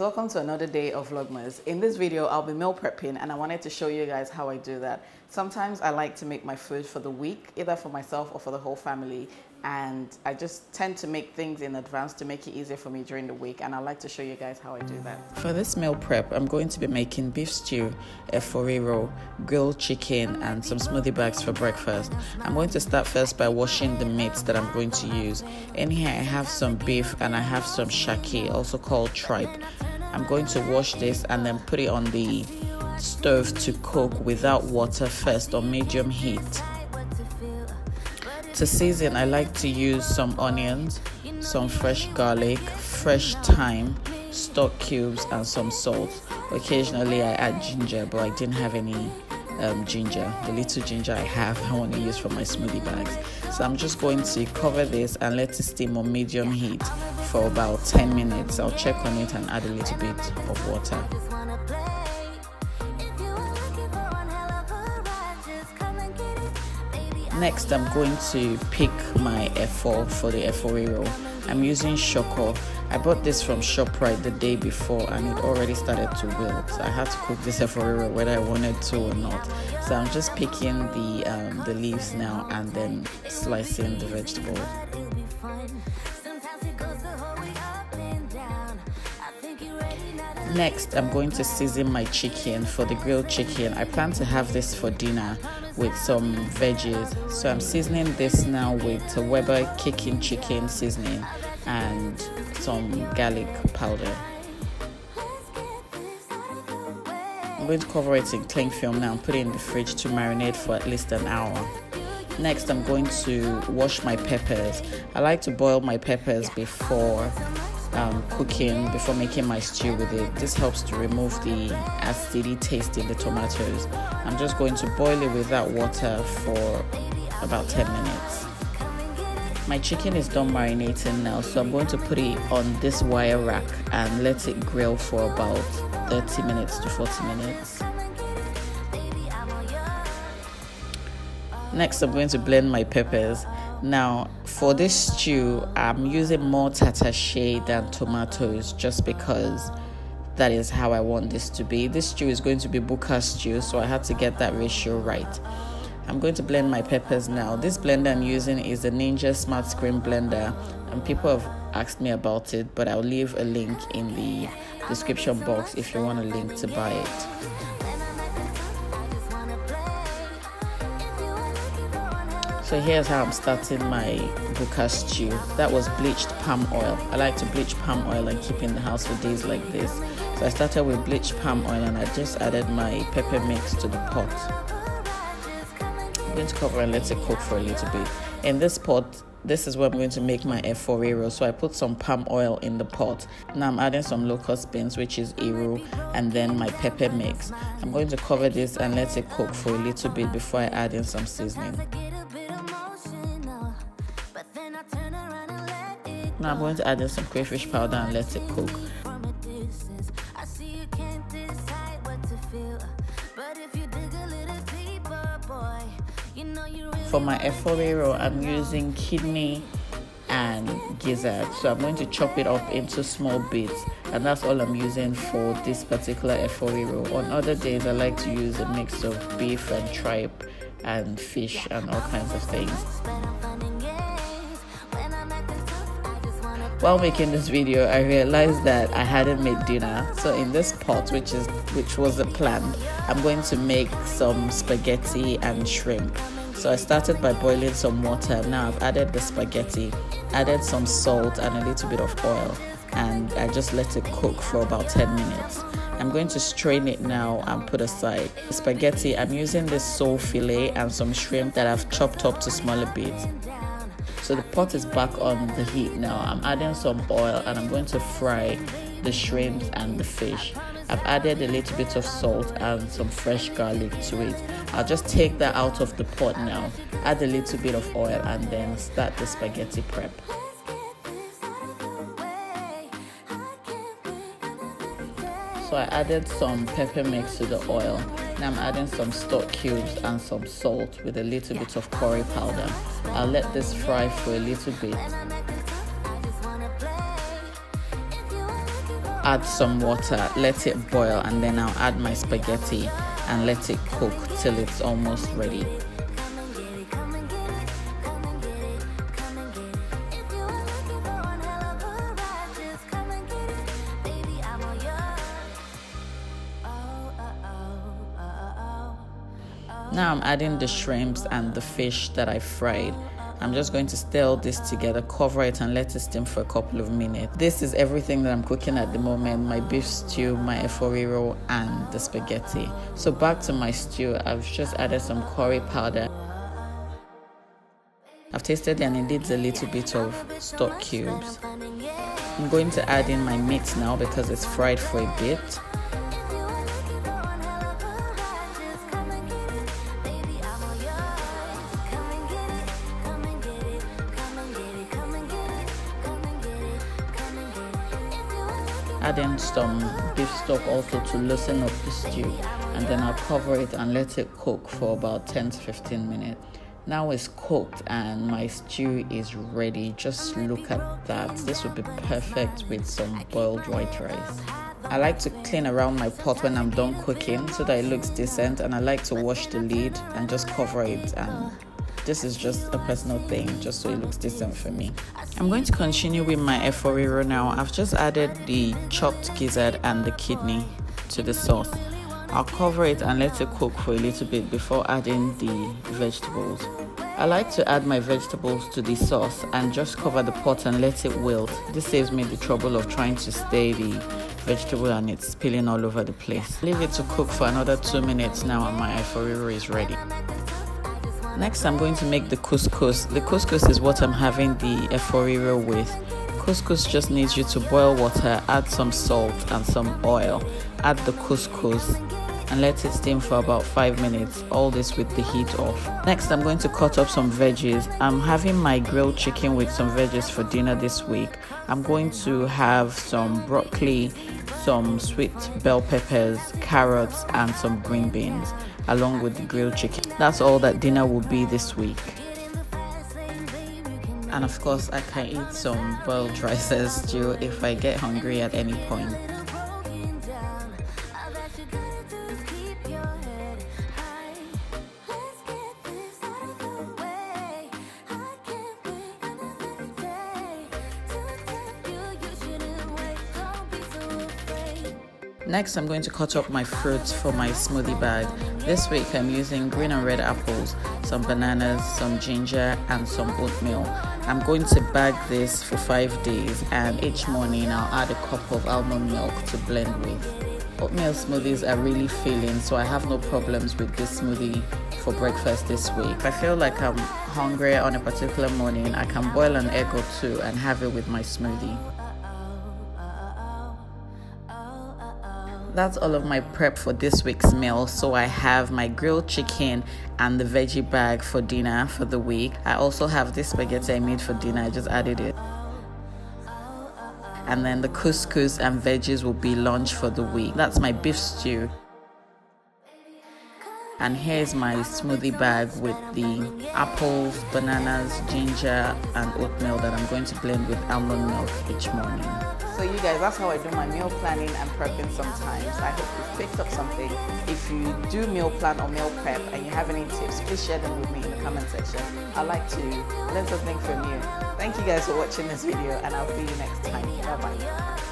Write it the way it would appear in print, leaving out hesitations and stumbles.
welcome to another day of Vlogmas. In this video, I'll be meal prepping and I wanted to show you guys how I do that. Sometimes I like to make my food for the week, either for myself or for the whole family. And I just tend to make things in advance to make it easier for me during the week. And I'd like to show you guys how I do that. For this meal prep, I'm going to be making beef stew, a forero, grilled chicken, and some smoothie bags for breakfast. I'm going to start first by washing the meats that I'm going to use. In here, I have some beef and I have some shaki, also called tripe. I'm going to wash this and then put it on the stove to cook without water first on medium heat. To season, I like to use some onions, some fresh garlic, fresh thyme, stock cubes, and some salt. Occasionally, I add ginger, but I didn't have any ginger. The little ginger I have, I want to use for my smoothie bags. So I'm just going to cover this and let it steam on medium heat for about 10 minutes. I'll check on it and add a little bit of water. Next, I'm going to pick my F4 for the F4 I'm using Shoko. I bought this from ShopRite the day before and it already started to wilt. So I had to cook this F4 whether I wanted to or not. So I'm just picking the leaves now and then slicing the vegetables. Next, I'm going to season my chicken. For the grilled chicken, I plan to have this for dinner with some veggies. So I'm seasoning this now with a Weber kicking chicken seasoning and some garlic powder. I'm going to cover it in cling film now and put it in the fridge to marinate for at least an hour. Next, I'm going to wash my peppers. I like to boil my peppers before cooking, before making my stew with it. This helps to remove the acidic taste in the tomatoes. I'm just going to boil it without water for about 10 minutes. My chicken is done marinating now, so I'm going to put it on this wire rack and let it grill for about 30 minutes to 40 minutes. Next, I'm going to blend my peppers. Now, for this stew, I'm using more tatashe than tomatoes just because that is how I want this to be. This stew is going to be Bukie stew, so I had to get that ratio right. I'm going to blend my peppers now. This blender I'm using is the Ninja Smart Screen Blender, and people have asked me about it, but I'll leave a link in the description box if you want a link to buy it. So here's how I'm starting my Bukie stew. That was bleached palm oil. I like to bleach palm oil and keep in the house for days like this. So I started with bleached palm oil and I just added my pepper mix to the pot. I'm going to cover and let it cook for a little bit. In this pot, this is where I'm going to make my F4 so I put some palm oil in the pot. Now I'm adding some locust beans, which is eru, and then my pepper mix. I'm going to cover this and let it cook for a little bit before I add in some seasoning. Now I'm going to add in some crayfish powder and let it cook. For my F4 I'm using kidney and gizzard. So I'm going to chop it up into small bits, and that's all I'm using for this particular F4. On other days, I like to use a mix of beef and tripe and fish and all kinds of things. While making this video, I realized that I hadn't made dinner. So in this pot, which was the plan, I'm going to make some spaghetti and shrimp. So I started by boiling some water. Now I've added the spaghetti, added some salt and a little bit of oil, and I just let it cook for about 10 minutes. I'm going to strain it now and put aside. The spaghetti, I'm using this sole fillet and some shrimp that I've chopped up to smaller bits. So the pot is back on the heat now. I'm adding some oil and I'm going to fry the shrimp and the fish. I've added a little bit of salt and some fresh garlic to it. I'll just take that out of the pot now, add a little bit of oil, and then start the spaghetti prep. So I added some pepper mix to the oil. Now I'm adding some stock cubes and some salt with a little bit of curry powder. I'll let this fry for a little bit. add some water, let it boil, and then I'll add my spaghetti and let it cook till it's almost ready. Now I'm adding the shrimps and the fish that I fried. I'm just going to stir this together, cover it, and let it steam for a couple of minutes. This is everything that I'm cooking at the moment: my beef stew, my efforiro, and the spaghetti. So back to my stew, I've just added some curry powder. I've tasted it and it needs a little bit of stock cubes. I'm going to add in my meat now because it's fried for a bit. Add in some beef stock also to loosen up the stew, and then I'll cover it and let it cook for about 10 to 15 minutes. Now it's cooked and my stew is ready. Just look at that. This would be perfect with some boiled white rice. I like to clean around my pot when I'm done cooking so that it looks decent, and I like to wash the lid and just cover it, and this is just a personal thing, just so it looks decent for me. I'm going to continue with my efforiro now. I've just added the chopped gizzard and the kidney to the sauce. I'll cover it and let it cook for a little bit before adding the vegetables. I like to add my vegetables to the sauce and just cover the pot and let it wilt. This saves me the trouble of trying to stir the vegetable and it's spilling all over the place. Leave it to cook for another 2 minutes now and my efforiro is ready. Next, I'm going to make the couscous. The couscous is what I'm having the efforiro with. Couscous just needs you to boil water, add some salt and some oil, add the couscous and let it steam for about 5 minutes, all this with the heat off. Next, I'm going to cut up some veggies. I'm having my grilled chicken with some veggies for dinner this week. I'm going to have some broccoli, some sweet bell peppers, carrots and some green beans along with the grilled chicken. That's all that dinner will be this week. And of course, I can eat some boiled rice stew if I get hungry at any point. Next, I'm going to cut up my fruits for my smoothie bag. This week, I'm using green and red apples, some bananas, some ginger, and some oatmeal. I'm going to bag this for 5 days, and each morning I'll add a cup of almond milk to blend with. Oatmeal smoothies are really filling, so I have no problems with this smoothie for breakfast this week. If I feel like I'm hungry on a particular morning, I can boil an egg or two and have it with my smoothie. That's all of my prep for this week's meal. So I have my grilled chicken and the veggie bag for dinner for the week. I also have this spaghetti I made for dinner. I just added it. And then the couscous and veggies will be lunch for the week. That's my beef stew. And here's my smoothie bag with the apples, bananas, ginger, and oatmeal that I'm going to blend with almond milk each morning. So you guys, that's how I do my meal planning and prepping sometimes. I hope you've picked up something. If you do meal plan or meal prep and you have any tips, please share them with me in the comment section. I'd like to learn something from you. Thank you guys for watching this video, and I'll see you next time. Bye-bye.